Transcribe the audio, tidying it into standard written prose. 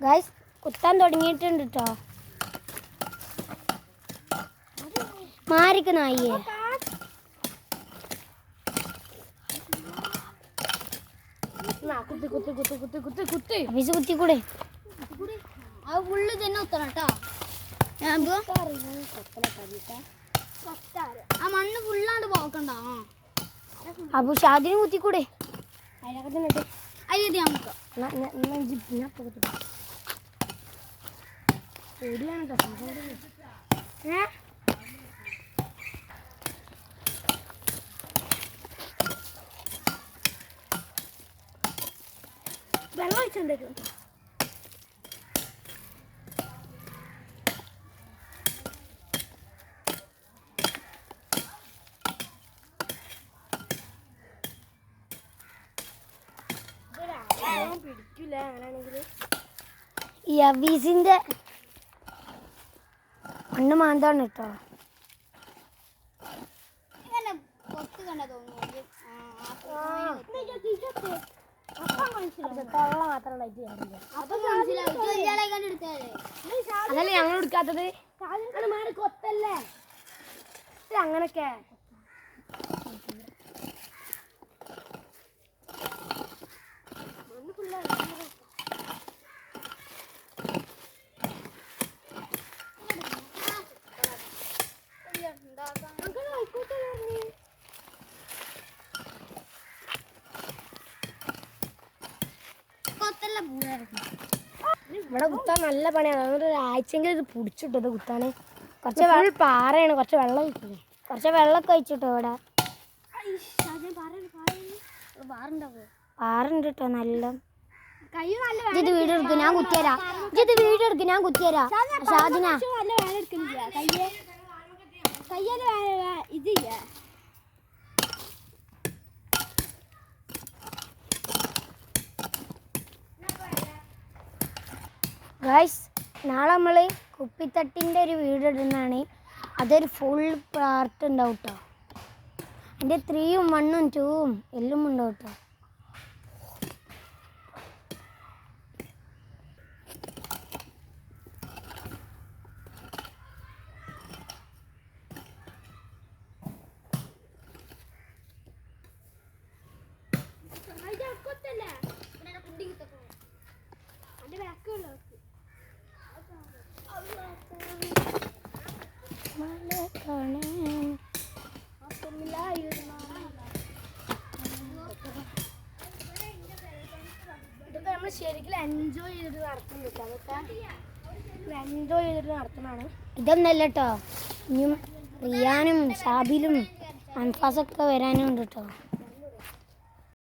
Guys കുത്താൻ തുടങ്ങിയിട്ടുണ്ട് കേട്ടോ. മാറിക്ക് നായിയെ. കുത്തിക്കൂടെ അത് ഫുള്ള് തന്നെ കുത്തണം കേട്ടോ. ആ മണ്ണ് ഫുള്ളാണ്ട് പോക്കണ്ട. അപ്പൊ ഷാദിന് കുത്തിക്കൂടെ? അതിൽ നമുക്ക് വെള്ളം ഒഴിച്ചിട്ടുണ്ടോ? ഈ അവീസിന്റെ മണ്ണ് മാന്താണ് കേട്ടോ. അതല്ലേ ഞങ്ങൾ എടുക്കാത്തത്. കൊത്തല്ലേ അങ്ങനൊക്കെ. ഇവിടെ കുത്താൻ നല്ല പണിയാണ്. അതുകൊണ്ട് ഒരാഴ്ചയെങ്കിലും ഇത് പിടിച്ചിട്ടത് കുത്താന്. കുറച്ച് വെള്ളം പാറയാണ്, കുറച്ച് വെള്ളം ഒഴിക്കില്ലേ, കുറച്ച് വെള്ളമൊക്കെ ഒഴിച്ചിട്ടോ. ഇവിടെ പാറുണ്ട് കേട്ടോ നല്ല. ഇത് വീഡിയോ എടുക്കും ഞാൻ കുത്തിയരാ. ഇത് വീഡിയോ എടുക്കും ഞാൻ കുത്തിയരാ. ഷാദിന ഇതില്ല. ഗൈസ് നാളെ നമ്മൾ കുപ്പിത്തട്ടിൻ്റെ ഒരു വീഡിയോ ഇടുന്നതാണ്. അതൊരു ഫുൾ പാർട്ട് ഉണ്ടാവും കേട്ടോ. എൻ്റെ 3ഉം 1ഉം 2ഉം എല്ലാം ഉണ്ടാവും കേട്ടോ. നമ്മൾ ശരിക്കും എൻജോയ് ചെയ്തിട്ട് നടത്തുന്നുണ്ട്. അതൊക്കെ എൻജോയ് ചെയ്തിട്ട് നടത്തുന്നതാണ്. ഇതൊന്നല്ല കേട്ടോ. ഇനിയും റിയാനും ഷാബിലും അൻഫാസൊക്കെ വരാനും ഉണ്ട് കേട്ടോ.